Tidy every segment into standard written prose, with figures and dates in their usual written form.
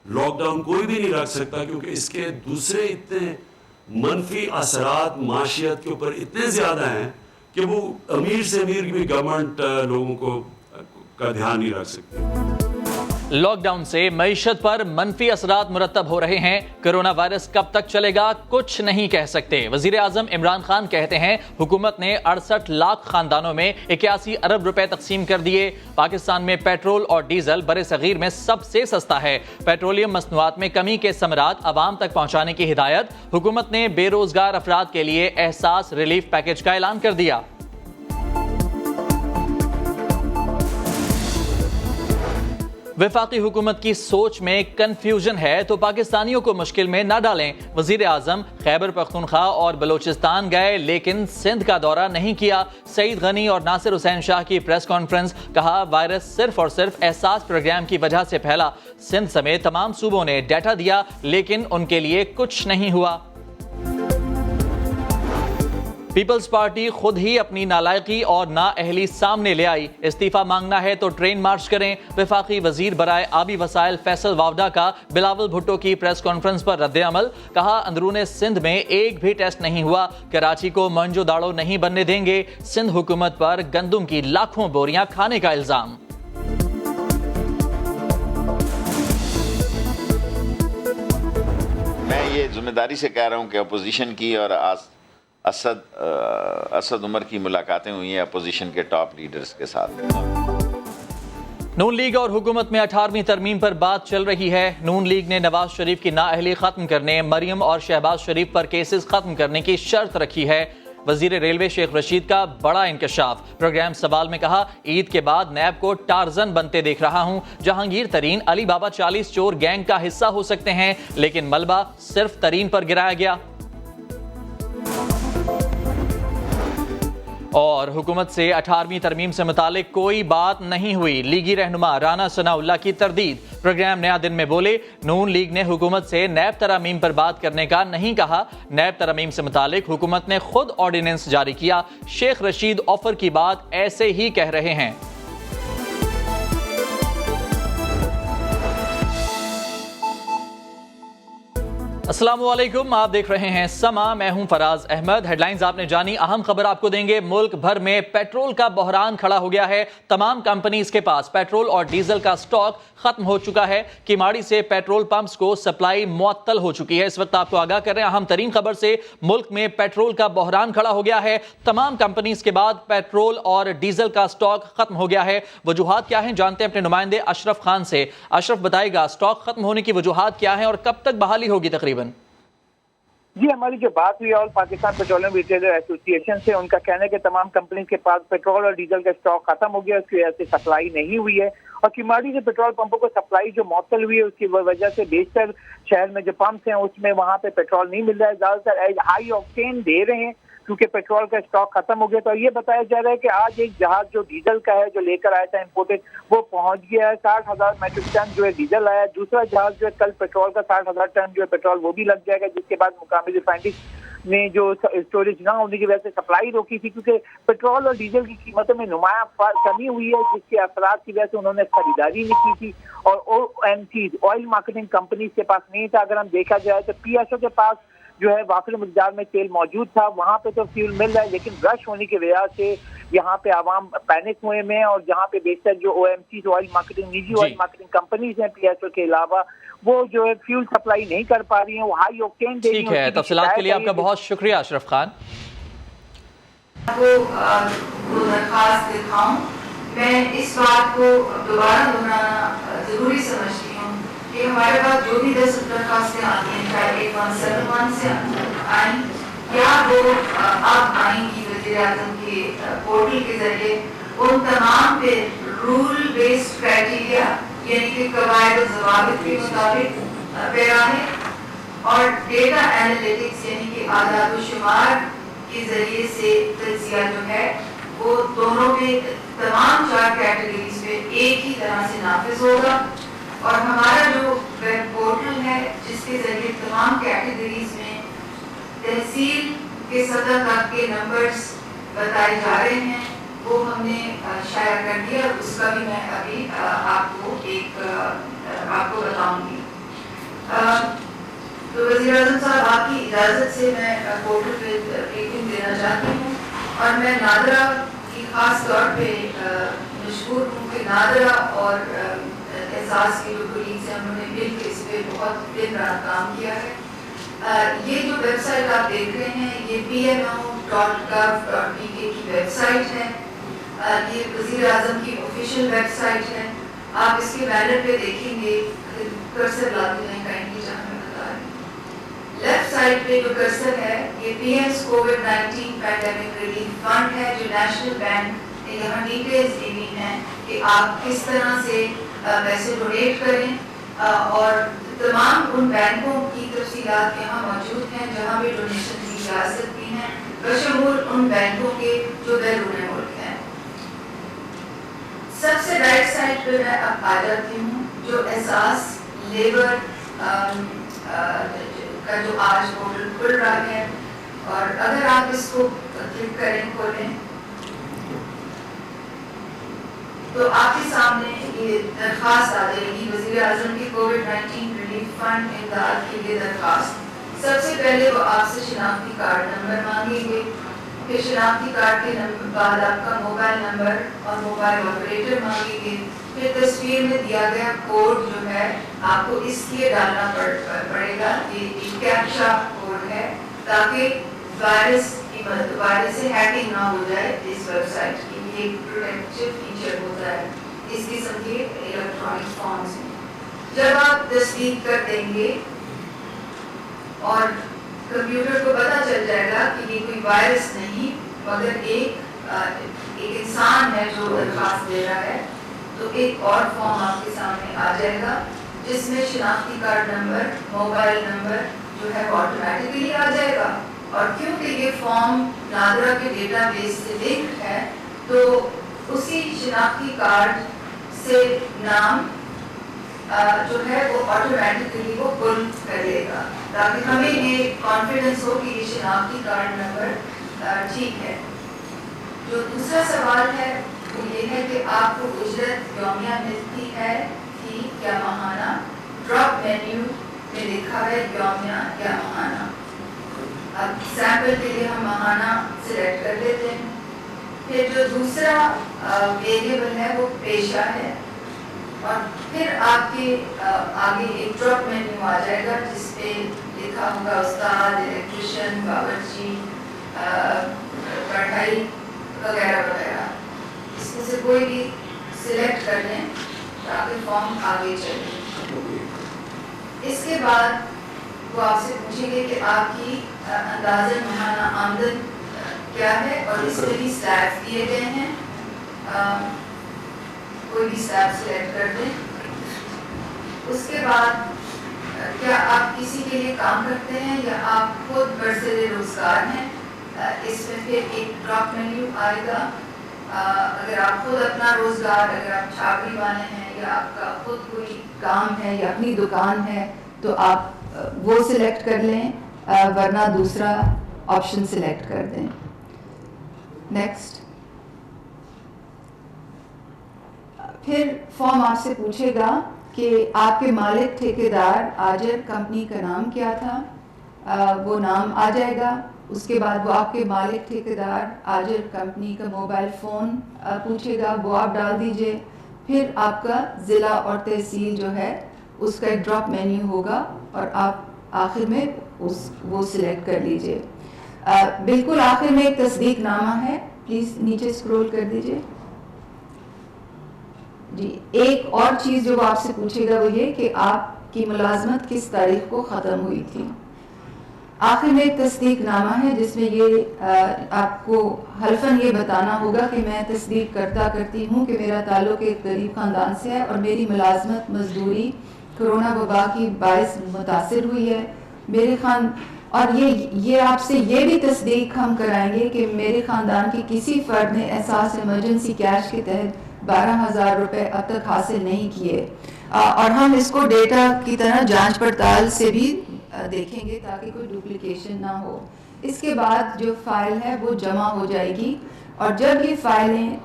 Lock down کوئی بھی نہیں رکھ سکتا، کیونکہ اس کے دوسرے اتنے منفی اثرات معاشیت کے اوپر اتنے زیادہ ہیں کہ وہ امیر سے امیر بھی گورنمنٹ لوگوں کو کا دھیان نہیں رکھ سکتی۔ لاک ڈاؤن سے معیشت پر منفی اثرات مرتب ہو رہے ہیں۔ کرونا وائرس کب تک چلے گا کچھ نہیں کہہ سکتے۔ وزیر اعظم عمران خان کہتے ہیں حکومت نے 68 لاکھ خاندانوں میں 81 ارب روپے تقسیم کر دیے۔ پاکستان میں پیٹرول اور ڈیزل بر صغیر میں سب سے سستا ہے۔ پیٹرولیم مصنوعات میں کمی کے ثمرات عوام تک پہنچانے کی ہدایت۔ حکومت نے بے روزگار افراد کے لیے احساس ریلیف پیکج کا اعلان کر دیا۔ وفاقی حکومت کی سوچ میں کنفیوژن ہے تو پاکستانیوں کو مشکل میں نہ ڈالیں۔ وزیر اعظم خیبر پختونخوا اور بلوچستان گئے لیکن سندھ کا دورہ نہیں کیا۔ سعید غنی اور ناصر حسین شاہ کی پریس کانفرنس، کہا وائرس صرف اور صرف احساس پروگرام کی وجہ سے پھیلا۔ سندھ سمیت تمام صوبوں نے ڈیٹا دیا لیکن ان کے لیے کچھ نہیں ہوا۔ پیپلز پارٹی خود ہی اپنی نالائقی اور نااہلی سامنے لے آئی۔ استعفیٰ مانگنا ہے تو ٹرین مارچ کریں۔ وفاقی وزیر برائے آبی وسائل فیصل واوڈا کا بلاول بھٹو کی پریس کانفرنس پر رد عمل، کہا اندرون سندھ میں ایک بھی ٹیسٹ نہیں ہوا، کراچی کو منجو داڑو نہیں بننے دیں گے۔ سندھ حکومت پر گندم کی لاکھوں بوریاں کھانے کا الزام۔ میں یہ ذمہ داری سے کہہ رہا ہوں کہ اپوزیشن کی اور اسد عمر کی ملاقاتیں ہوئی ہیں اپوزیشن کے ٹاپ لیڈرز کے ساتھ۔ نون لیگ اور حکومت میں 18ویں ترمیم پر بات چل رہی ہے۔ نون لیگ نے نواز شریف کی نااہلی ختم کرنے، مریم اور شہباز شریف پر کیسز ختم کرنے کی شرط رکھی ہے۔ وزیر ریلوے شیخ رشید کا بڑا انکشاف، پروگرام سوال میں کہا عید کے بعد نیب کو ٹارزن بنتے دیکھ رہا ہوں۔ جہانگیر ترین علی بابا 40 چور گینگ کا حصہ ہو سکتے ہیں لیکن ملبہ صرف ترین پر گرایا گیا۔ اور حکومت سے 18ویں ترمیم سے متعلق کوئی بات نہیں ہوئی، لیگی رہنما رانا ثناء اللہ کی تردید۔ پروگرام نیا دن میں بولے نون لیگ نے حکومت سے نیب ترامیم پر بات کرنے کا نہیں کہا۔ نیب ترامیم سے متعلق حکومت نے خود آرڈیننس جاری کیا۔ شیخ رشید آفر کی بات ایسے ہی کہہ رہے ہیں۔ السلام علیکم، آپ دیکھ رہے ہیں سما، میں ہوں فراز احمد۔ ہیڈ لائنز آپ نے جانی، اہم خبر آپ کو دیں گے۔ ملک بھر میں پیٹرول کا بحران کھڑا ہو گیا ہے۔ تمام کمپنیز کے پاس پیٹرول اور ڈیزل کا سٹاک ختم ہو چکا ہے۔ کیماڑی سے پیٹرول پمپس کو سپلائی معطل ہو چکی ہے۔ اس وقت آپ کو آگاہ کر رہے ہیں اہم ترین خبر سے، ملک میں پیٹرول کا بحران کھڑا ہو گیا ہے۔ تمام کمپنیز کے بعد پیٹرول اور ڈیزل کا سٹاک ختم ہو گیا ہے۔ وجوہات کیا ہیں جانتے ہیں اپنے نمائندے اشرف خان سے۔ اشرف بتائے گا سٹاک ختم ہونے کی وجوہات کیا ہیں اور کب تک بحالی ہوگی تقریباً؟ جی، ہماری جو بات ہوئی آل پاکستان پیٹرولیم ریٹیلر ایسوسی ایشن سے، ان کا کہنا ہے کہ تمام کمپنیز کے پاس پیٹرول اور ڈیزل کا اسٹاک ختم ہو گیا، اس کی وجہ سے سپلائی نہیں ہوئی ہے، اور کیماڑی سے پیٹرول پمپوں کو سپلائی جو معطل ہوئی ہے اس کی وجہ سے بیشتر شہر میں جو پمپس ہیں اس میں وہاں پہ پیٹرول نہیں مل رہا ہے، زیادہ تر ہائی آکٹین دے رہے ہیں کیونکہ پیٹرول کا اسٹاک ختم ہو گیا۔ تو یہ بتایا جا رہا ہے کہ آج ایک جہاز جو ڈیزل کا ہے جو لے کر آیا تھا امپورٹڈ، وہ پہنچ گیا ہے، 60,000 میٹرک ٹن جو ہے ڈیزل آیا ہے۔ دوسرا جہاز جو ہے کل پیٹرول کا 60,000 ٹن جو ہے پیٹرول وہ بھی لگ جائے گا، جس کے بعد مقامی ریفائنری نے جو اسٹوریج نہ ہونے کی وجہ سے سپلائی روکی تھی، کیونکہ پیٹرول اور ڈیزل کی قیمتوں میں نمایاں کمی ہوئی ہے، جس کے اثرات کی وجہ سے انہوں نے خریداری نہیں کی تھی، اور OMCs آئل مارکیٹنگ کمپنیز کے پاس نہیں تھا۔ اگر ہم دیکھا جائے تو PSO کے پاس جو ہے وافر مقدار میں تیل موجود تھا، وہاں پہ تو فیول مل رہا ہے، لیکن رش ہونے کی وجہ سے یہاں پہ عوام پینک ہوئے میں، اور جہاں پہ بیشتر جو OMCs آئل مارکیٹنگ نجی آئل مارکیٹنگ کمپنیز ہیں PSO کے علاوہ، وہ جو ہے فیول سپلائی نہیں کر پا رہی ہیں، وہ ہائی اوکٹین دے رہی ہیں۔ ٹھیک ہے، تفصیلات کے لیے آپ کا بہت شکریہ اشرف خان۔ کو درخواست دکھاؤں، میں اس بات کو دوبارہ دہرانا ضروری سمجھتی ہوں کہ ہمارے پاس جو بھی 10 درخواستیں آتی ہیں، چاہے 817 سے آئیں یا وہ اب آئیں گی وزیر اعظم کے پورٹل کے ذریعے، ان تمام پہ رول بیسڈ کرائٹیریا یعنی کہ قواعد و ضوابط کے مطابق پیرانے اور ڈیٹا اینالیٹکس یعنی کہ اعداد و شمار کے ذریعے سے تجزیہ جو ہے وہ دونوں پہ تمام 4 کیٹیگریز پہ ایک ہی طرح سے نافذ ہوگا، اور ہمارا جو ویب پورٹل ہے جس کے ذریعے تمام کیٹیگریز میں تحصیل کے سطح تک کے نمبرز بتائے جا رہے ہیں، وہ ہم نے شائع کر دیا، اور اس کا بھی میں ابھی آپ کو بتاؤں گی۔ تو وزیر اعظم صاحب آپ کی اجازت سے میں پورٹل پہ بریفنگ دینا چاہتی ہوں، اور میں نادرا کی خاص طور پہ مشکور ہوں کہ نادرا اور احساس کے جو کولیگز ہیں انہوں نے مل کے اس پہ بہت دن رات کام کیا ہے۔ یہ جو ویب سائٹ آپ دیکھ رہے ہیں یہ pmo.gov.pk کی ویب سائٹ ہے، یہ وزیر اعظم کی آفیشیل ویب سائٹ ہے۔ آپ اس کے بینر پہ دیکھیں گے، کرسر لاتے ہیں کائنڈلی جہاں میں بتا رہی ہوں، لیفٹ سائڈ پہ جو کرسر ہے یہ پی ایم's کووڈ-19 پینڈیمک ریلیف فنڈ ہے جو نیشنل بینک نے یہاں ڈیٹیلز دی ہوئی ہیں کہ آپ کس طرح سے پیسے ڈونیٹ کریں، اور تمام ان بینکوں کی تفصیلات یہاں موجود ہیں جہاں بھی ڈونیشن دی جا سکتی ہیں، بشمول ان بینکوں کے جو بیرون ملک ہیں۔ سب سے رائٹ سائڈ پہ میں اب آ جاتی ہوں، جو احساس لیبر کا جو آج پورٹل کھل رہا ہے، اور اگر آپ اس کو کلک کریں کھولیں تو آپ کے سامنے یہ درخواست آ جائے گی، وزیر اعظم کی کووڈ-19 ریلیف فنڈ امداد کے لیے درخواست۔ سب سے پہلے وہ آپ سے شناختی کارڈ نمبر مانگیں گے، پھر شناختی کارڈ کے بعد آپ کا موبائل نمبر اور موبائل آپریٹر مانگیں گے، پھر تصویر میں دیا گیا کوڈ جو ہے آپ کو اس لیے ڈالنا پڑے گا، یہ ایک کیپچا کوڈ ہے تاکہ وائرس سے ہیکنگ نہ ہو جائے اس ویب سائٹ کی۔ یہ ایک پروٹیکٹیو فیچر ہوتا ہے اس قسم کے الیکٹرانک فارمز میں۔ جب آپ تصدیق کر دیں گے اور کمپیوٹر کو پتہ چل جائے گا کہ یہ کوئی وائرس نہیں مگر ایک انسان ہے جو درخواست دے رہا ہے، تو ایک اور فارم آپ کے سامنے آ جائے گا جس میں شناختی کارڈ نمبر، موبائل نمبر جو ہے وہ آٹومیٹکلی آ جائے گا، اور کیونکہ یہ فارم نادرا کے ڈیٹا بیس سے لنک ہے تو اسی شناختی کارڈ سے نام جو ہے وہ آٹومیٹکلی وہ پل کر لے گا تاکہ ہمیں یہ کانفیڈنس ہو کہ یہ شناختی کارڈ نمبر ٹھیک ہے۔ جو دوسرا سوال ہے وہ یہ ہے کہ آپ کو اجرت یومیہ ملتی ہے کہ یا ماہانہ؟ ڈراپ مینیو میں لکھا ہے یومیہ یا ماہانہ۔ اب سیمپل کے لیے ہم ماہانہ سلیکٹ کر لیتے ہیں۔ پھر جو دوسرا ویریبل ہے وہ پیشہ ہے، اور پھر آپ کے آگے ایک ڈراپ مینیو آ جائے گا جس پہ لکھا ہوگا استاد، الیکٹریشین، باورچی، کڑھائی وغیرہ وغیرہ۔ اس میں سے کوئی بھی سلیکٹ کر لیں تاکہ فارم آگے چلے۔ اس کے بعد وہ آپ سے پوچھیں گے کہ آپ کی اندازن ماہانہ آمدن کیا ہے، اور اس میں بھی سلیبس دیے گئے ہیں، کوئی بھی سلیب سلیکٹ کر دیں۔ اس کے بعد کیا آپ کسی کے لیے کام کرتے ہیں یا آپ خود برسر روزگار ہیں، اس میں پھر ایک ڈراپ مینیو آئے گا۔ اگر آپ خود اپنا روزگار، اگر آپ چھاپڑی والے ہیں یا آپ کا خود کوئی کام ہے یا اپنی دکان ہے تو آپ وہ سلیکٹ کر لیں، ورنہ دوسرا آپشن سلیکٹ کر دیں۔ نیکسٹ۔ پھر فارم آپ سے پوچھے گا کہ آپ کے مالک ٹھیکیدار آجر کمپنی کا نام کیا تھا، وہ نام آ جائے گا۔ اس کے بعد وہ آپ کے مالک ٹھیکیدار آجر کمپنی کا موبائل فون پوچھے گا، وہ آپ ڈال دیجئے۔ پھر آپ کا ضلع اور تحصیل جو ہے اس کا ایک ڈراپ مینیو ہوگا اور آپ آخر میں وہ سلیکٹ کر لیجئے۔ بالکل آخر میں ایک تصدیق نامہ ہے، پلیز نیچے اسکرول کر دیجئے۔ جی، ایک اور چیز جو وہ آپ سے پوچھے گا وہ یہ کہ آپ کی ملازمت کس تاریخ کو ختم ہوئی تھی۔ آخر میں ایک تصدیق نامہ ہے جس میں یہ آپ کو حلفاً یہ بتانا ہوگا کہ میں تصدیق کرتی ہوں کہ میرا تعلق ایک غریب خاندان سے ہے اور میری ملازمت مزدوری کرونا وبا کی باعث متاثر ہوئی ہے۔ میرے اور یہ آپ سے یہ بھی تصدیق ہم کرائیں گے کہ میرے خاندان کے کسی فرد نے احساس ایمرجنسی کیش کے تحت 12,000 روپے اب تک حاصل نہیں کیے، اور ہم اس کو ڈیٹا کی طرح جانچ پڑتال سے بھی دیکھیں گے تاکہ کوئی ڈپلیکیشن نہ ہو۔ اس کے بعد جو فائل ہے وہ جمع ہو جائے گی، اور جب یہ فائلیں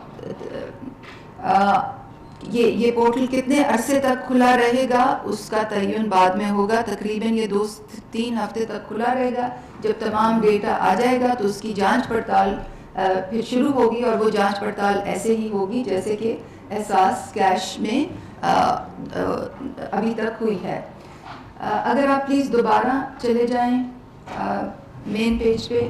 یہ پورٹل کتنے عرصے تک کھلا رہے گا اس کا تعین بعد میں ہوگا. تقریباً یہ 2-3 ہفتے تک کھلا رہے گا. جب تمام ڈیٹا آ جائے گا تو اس کی جانچ پڑتال پھر شروع ہوگی, اور وہ جانچ پڑتال ایسے ہی ہوگی جیسے کہ احساس کیش میں ابھی تک ہوئی ہے. اگر آپ پلیز دوبارہ چلے جائیں مین پیج پہ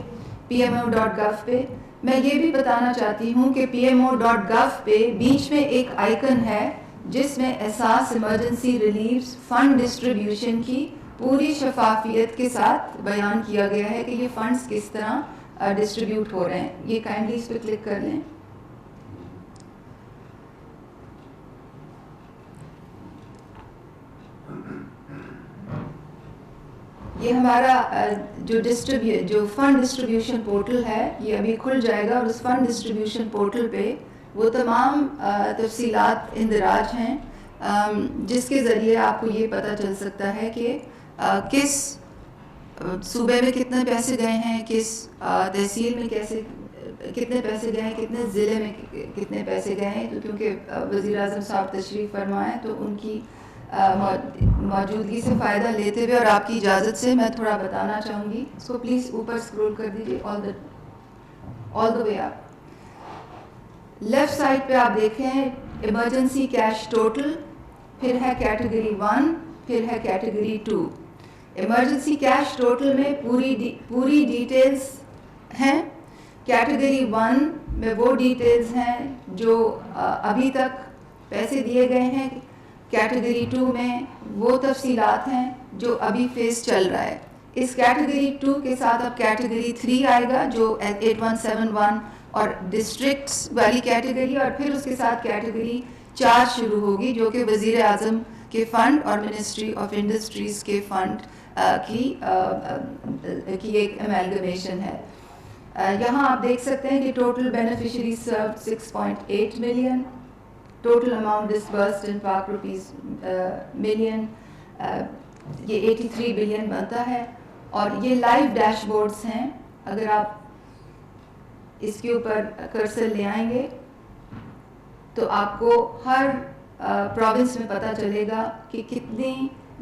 pmo.gov پہ. میں یہ بھی بتانا چاہتی ہوں کہ pmo.gov پہ بیچ میں ایک آئیکن ہے جس میں احساس ایمرجنسی ریلیف فنڈ ڈسٹریبیوشن کی پوری شفافیت کے ساتھ بیان کیا گیا ہے کہ یہ فنڈز کس طرح ڈسٹریبیوٹ ہو رہے ہیں. یہ کائنڈلی اس پہ کلک کر لیں. یہ ہمارا جو فنڈ ڈسٹریبیوشن پورٹل ہے یہ ابھی کھل جائے گا, اور اس فنڈ ڈسٹریبیوشن پورٹل پہ وہ تمام تفصیلات اندراج ہیں جس کے ذریعے آپ کو یہ پتہ چل سکتا ہے کہ کس صوبے میں کتنے پیسے گئے ہیں, کس تحصیل میں کتنے پیسے گئے ہیں, کتنے ضلع میں کتنے پیسے گئے ہیں. تو کیونکہ وزیر اعظم صاحب تشریف فرمائے تو ان کی موجودگی سے فائدہ لیتے ہوئے اور آپ کی اجازت سے میں تھوڑا بتانا چاہوں گی. اس کو پلیز اوپر اسکرول کر دیجیے آل دا وے اپ. لیفٹ سائڈ پہ آپ دیکھیں ایمرجنسی کیش ٹوٹل, پھر ہے کیٹیگری 1, پھر ہے کیٹیگری 2. ایمرجنسی کیش ٹوٹل میں پوری ڈیٹیلز ہیں. کیٹیگری 1 میں وہ ڈیٹیلز ہیں جو ابھی تک پیسے دیے گئے ہیں. کیٹیگری 2 میں وہ تفصیلات ہیں جو ابھی فیس چل رہا ہے. اس کیٹیگری 2 کے ساتھ اب کیٹیگری 3 آئے گا جو 8171 اور ڈسٹرکٹس والی کیٹیگری, اور پھر اس کے ساتھ کیٹیگری 4 شروع ہوگی جو کہ وزیر اعظم کے فنڈ اور منسٹری آف انڈسٹریز کے فنڈ کی ایک ایمالگمیشن ہے. یہاں آپ دیکھ سکتے ہیں کہ ٹوٹل بینیفیشری سرو 6.8 ملین, ٹوٹل اماؤنٹ ڈسبرسڈ ان پاک روپیز ملین, یہ 83 بلین بنتا ہے. اور یہ لائیو ڈیش بورڈز ہیں. اگر آپ اس کے اوپر کرسر لے آئیں گے تو آپ کو ہر پروونس میں پتہ چلے گا کہ کتنے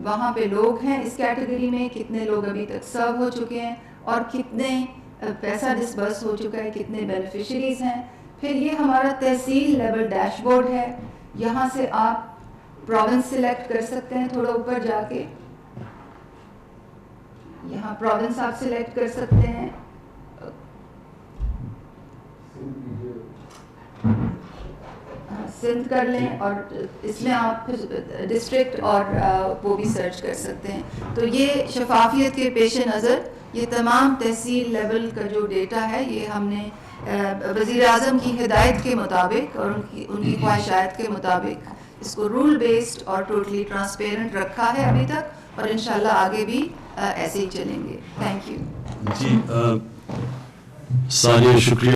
وہاں پہ لوگ ہیں اس کیٹیگری میں, کتنے لوگ ابھی تک سرو ہو چکے ہیں, اور کتنے پیسہ ڈسبرس ہو چکا ہے, کتنے بینیفیشریز ہیں. پھر یہ ہمارا تحصیل لیول ڈیش بورڈ ہے. یہاں سے آپ پروونس سلیکٹ کر سکتے ہیں. تھوڑا اوپر جا کے یہاں پروونس آپ سلیکٹ کر سکتے ہیں. سندھ کر لیں, اور اس میں آپ ڈسٹرکٹ اور وہ بھی سرچ کر سکتے ہیں. تو یہ شفافیت کے پیش نظر یہ تمام تحصیل لیول کا جو ڈیٹا ہے یہ ہم نے وزیر اعظم کی ہدایت کے مطابق اور ان کی خواہشات کے مطابق اس کو رول بیسڈ اور ٹوٹلی ٹرانسپیرنٹ رکھا ہے ابھی تک, اور انشاءاللہ آگے بھی ایسے ہی چلیں گے. Thank you. جی ثانیہ شکریہ.